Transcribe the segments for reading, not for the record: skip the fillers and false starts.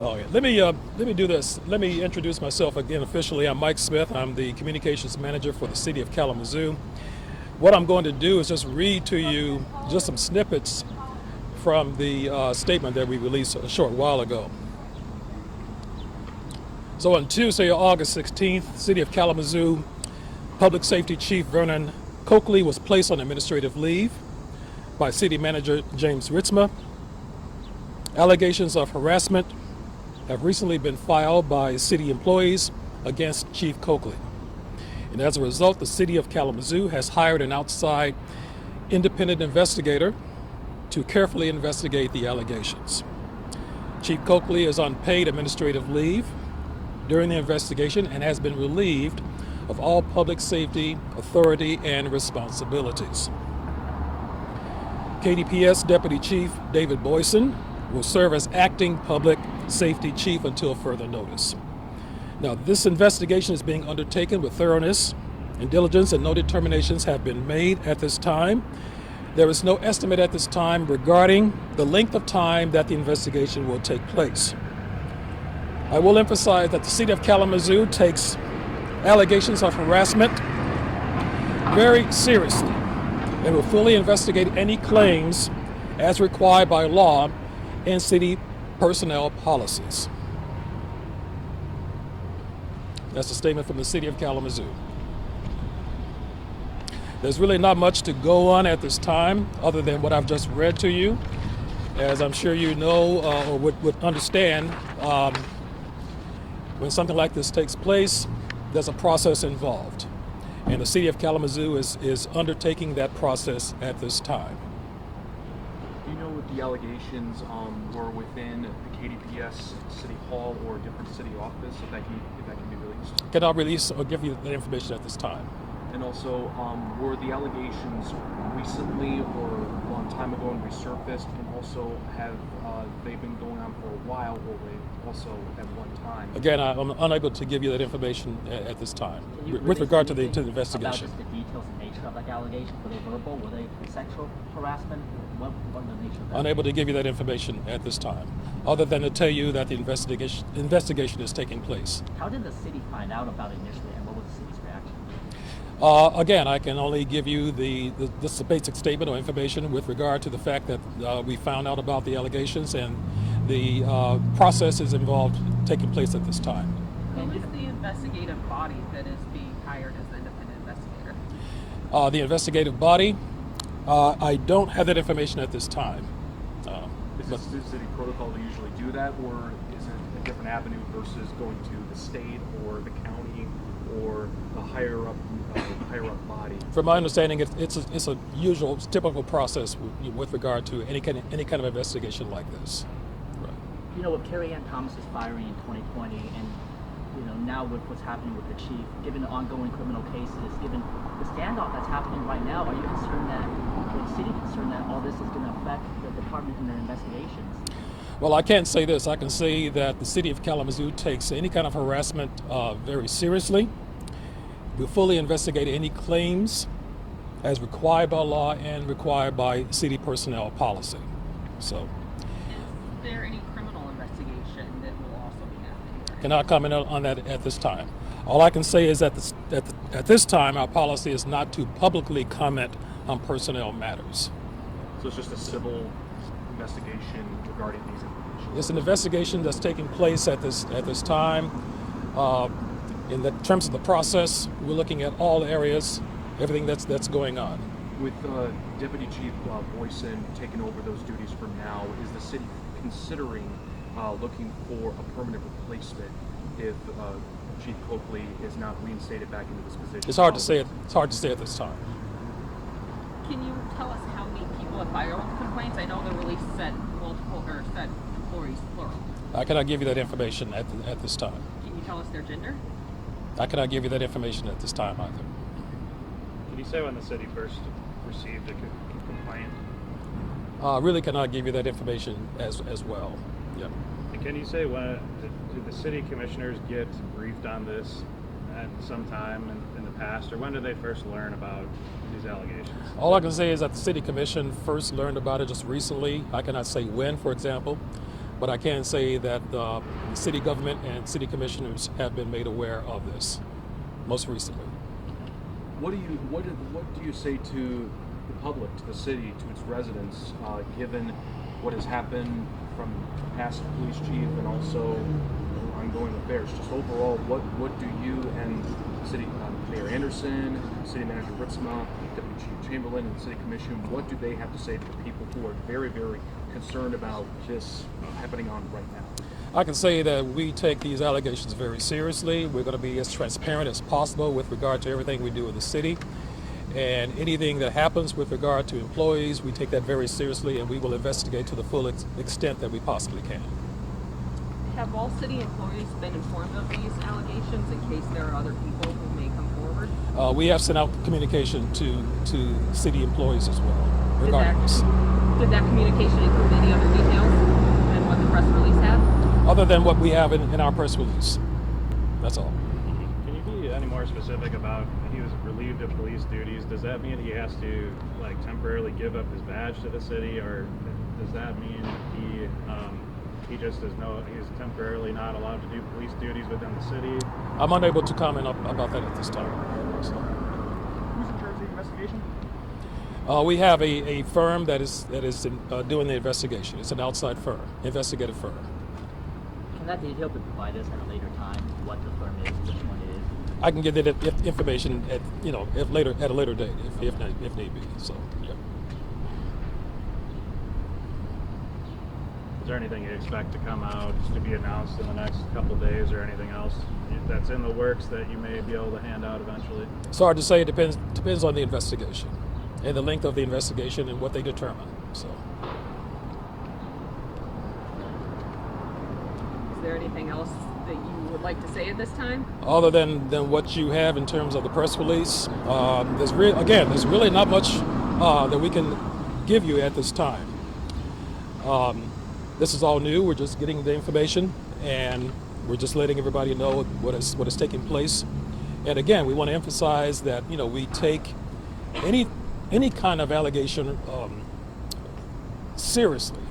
Oh yeah. Let me do this. Let me introduce myself again officially. I'm Mike Smith. I'm the communications manager for the city of Kalamazoo. What I'm going to do is just read to you just some snippets from the statement that we released a short while ago. So on Tuesday, August 16th, City of Kalamazoo Public Safety Chief Vernon Coakley was placed on administrative leave by City Manager James Ritzma. Allegations of harassment have recently been filed by city employees against Chief Coakley. And as a result, the City of Kalamazoo has hired an outside independent investigator to carefully investigate the allegations. Chief Coakley is on paid administrative leave during the investigation and has been relieved of all public safety authority and responsibilities. KDPS Deputy Chief David Boyson will serve as acting public safety chief until further notice. Now, this investigation is being undertaken with thoroughness and diligence, and no determinations have been made at this time. There is no estimate at this time regarding the length of time that the investigation will take place. I will emphasize that the City of Kalamazoo takes allegations of harassment very seriously and will fully investigate any claims as required by law and city personnel policies. That's a statement from the City of Kalamazoo. There's really not much to go on at this time other than what I've just read to you. As I'm sure you know or would understand, when something like this takes place, there's a process involved. And the City of Kalamazoo is undertaking that process at this time. Do you know what the allegations were within the KDPS City Hall or a different city office, if that can be released? Cannot release or give you that information at this time. And also, were the allegations recently or a long time ago and resurfaced, and also have they been going on for a while, or they also at one time? Again, I'm unable to give you that information at this time with regard to the investigation. About just the details and nature of like allegations? Were they verbal? Were they sexual harassment? What the nature of that? Unable to give you that information at this time, other than to tell you that the investigation is taking place. How did the city find out about it initially, and what was the city's reaction? Again, I can only give you this basic statement or information with regard to the fact that we found out about the allegations, and the process is involved taking place at this time. Who is the investigative body that is being hired as the independent investigator? The investigative body, I don't have that information at this time. Is it city protocol to usually do that, or is it a different avenue versus going to the state or the county or a higher up body? From my understanding, it's a usual, typical process with regard to any kind of investigation like this. Right. You know, with Carrie Ann Thomas's firing in 2020, and now with what's happening with the chief, given the ongoing criminal cases, given the standoff that's happening right now, are you concerned that, or the city concerned that all this is going to affect the department in their investigations? Well, I can't say this. I can say that the City of Kalamazoo takes any kind of harassment very seriously. We'll fully investigate any claims as required by law and required by city personnel policy. So, Is there any criminal investigation that will also be happening? cannot comment on that at this time. All I can say is that at this time, our policy is not to publicly comment on personnel matters. So it's just a civil investigation regarding these allegations? It's an investigation that's taking place at this time. In terms of the process, we're looking at all areas, everything that's going on. With Deputy Chief Boyson taking over those duties from now, is the city considering looking for a permanent replacement if Chief Coakley is not reinstated back into this position? It's hard to say. It's hard to say at this time. Can you tell us how many people have filed complaints? I know the release said multiple, or said employees plural. I cannot give you that information at this time. Can you tell us their gender? I cannot give you that information at this time either. Can you say when the city first received a complaint? Really cannot give you that information as well. Yeah. And can you say when did the city commissioners get briefed on this at some time in the past, or when did they first learn about these allegations? All I can say is that the City Commission first learned about it just recently. I cannot say when, for example, but I can say that the city government and city commissioners have been made aware of this most recently. What do you say to the public, to the city, to its residents, given what has happened from past police chief and also ongoing affairs? Just overall, what do you and City Mayor Anderson, City Manager Ritzma, Deputy Chief Chamberlain, and City Commission, what do they have to say to the people who are very, very concerned about this happening on right now? I can say that we take these allegations very seriously. We're going to be as transparent as possible with regard to everything we do in the city. And anything that happens with regard to employees, we take that very seriously, and we will investigate to the full extent that we possibly can. Have all city employees been informed of these allegations in case there are other people who may come forward? We have sent out communication to city employees as well regarding this. Did that communication include any other details than what the press release had? Other than what we have in our press release. That's all. Can you be any more specific about he was relieved of police duties? Does that mean he has to like temporarily give up his badge to the city, or does that mean he just he's temporarily not allowed to do police duties within the city? I'm unable to comment about that at this time. So. Who's in charge of the investigation? We have a firm that is doing the investigation. It's an outside firm, investigative firm. Can that detail be provided us at a later time? What the firm is, which one it is? I can get that information at a later date if need be. So yeah. Is there anything you expect to come out to be announced in the next couple of days, or anything else that's in the works that you may be able to hand out eventually? It's hard to say. It depends on the investigation and the length of the investigation and what they determine. So. Is there anything else that you would like to say at this time? Other than what you have in terms of the press release, there's really not much that we can give you at this time. This is all new. We're just getting the information, and we're just letting everybody know what is taking place. And again, we want to emphasize that we take any kind of allegation seriously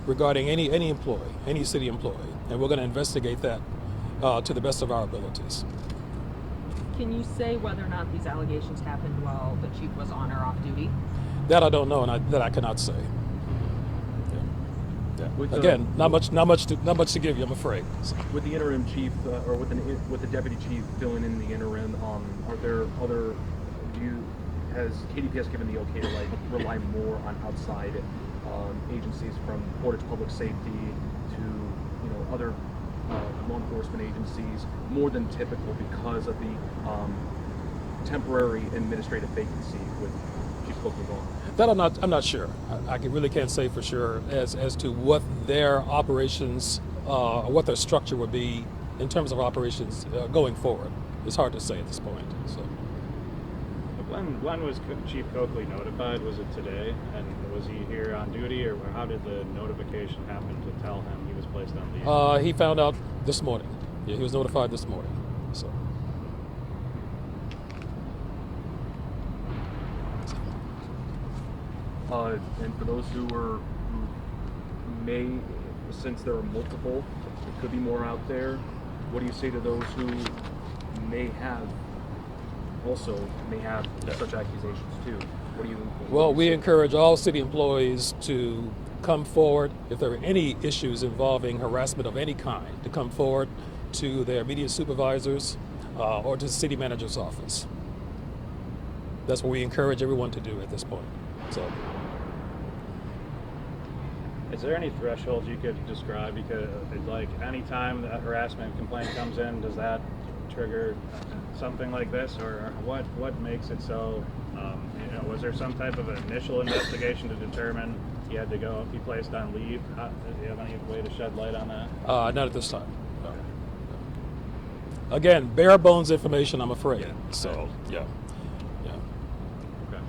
regarding any employee, any city employee, and we're going to investigate that to the best of our abilities. Can you say whether or not these allegations happened while the chief was on or off duty? That I don't know, and that I cannot say. With Again, not much to give you, I'm afraid. So. With the interim chief, or with the deputy chief filling in the interim, are there other? Has KDPS given the okay to rely more on outside agencies, from Portage Public Safety to other law enforcement agencies, more than typical because of the temporary administrative vacancy with Chief Coakley gone? That I'm not sure. I really can't say for sure as to what their operations, what their structure would be in terms of operations going forward. It's hard to say at this point. So. When was Chief Coakley notified? Was it today? And was he here on duty, or how did the notification happen to tell him he was placed on leave? He found out this morning. Yeah, he was notified this morning. So. And for those who may, since there are multiple, there could be more out there, what do you say to those who may have such accusations too? Well, we encourage all city employees to come forward if there are any issues involving harassment of any kind, to come forward to their immediate supervisors or to the city manager's office. That's what we encourage everyone to do at this point. So. Is there any thresholds you could describe? Because, like, any time a harassment complaint comes in, does that trigger something like this, or what makes it so? Was there some type of initial investigation to determine he had to be placed on leave? Do you have any way to shed light on that? Not at this time. No. Again, bare bones information, I'm afraid. Yeah. So, yeah. Okay.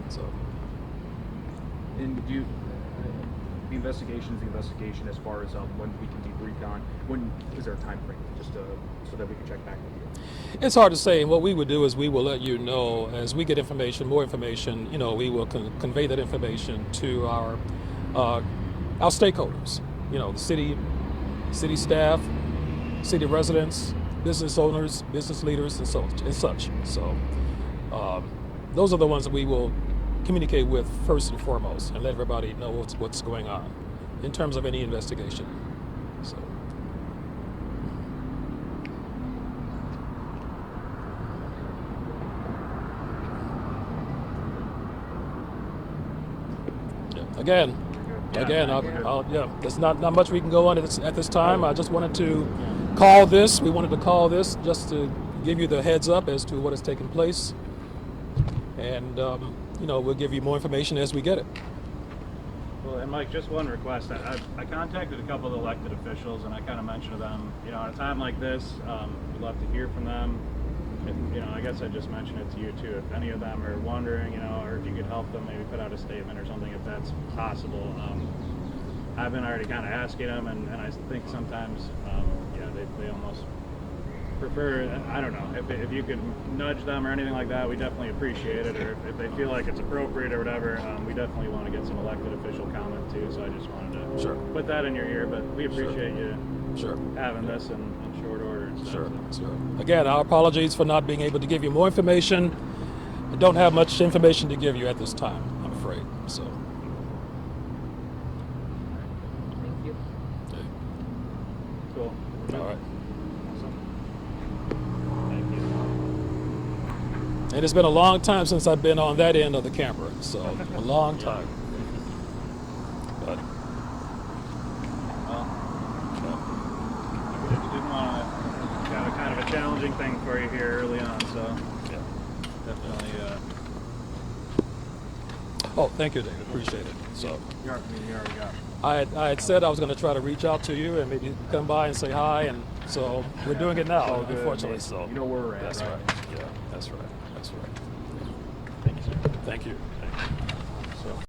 So. And the investigation is the investigation as far as when we can debrief on. When is there a time frame, just so that we can check back with you? It's hard to say. And what we would do is we will let you know as we get more information. We will convey that information to our stakeholders, the city staff, city residents, business owners, business leaders, and such. So those are the ones that we will communicate with first and foremost, and let everybody know what's going on in terms of any investigation. So. Again, there's not much we can go on at this time. I just wanted to call this. We wanted to call this just to give you the heads up as to what has taken place, and we'll give you more information as we get it. Well, and Mike, just one request. I contacted a couple of elected officials, and I kind of mentioned to them, at a time like this, we'd love to hear from them. If, I guess I just mentioned it to you too. If any of them are wondering, or if you could help them, maybe put out a statement or something if that's possible. I've been already kind of asking them, and I think sometimes, they almost prefer. I don't know if you could nudge them or anything like that. We definitely appreciate it. Or if they feel like it's appropriate or whatever, we definitely want to get some elected official comment too. So I just wanted to put that in your ear. But we appreciate you having this in short order. And stuff, Sure. Again, our apologies for not being able to give you more information. I don't have much information to give you at this time, I'm afraid. So. Thank you. Okay. Cool. All right. Thank you. And it's been a long time since I've been on that end of the camera, so a long time. But Didn't want to have a kind of a challenging thing for you here early on, so definitely. Oh, thank you, David. Appreciate it. So You already got. I had said I was going to try to reach out to you and maybe come by and say hi, and so we're doing it now, Good, unfortunately. man. So You know where we're at, that's right? right. Yeah, that's right. Thank you, sir. Thank you.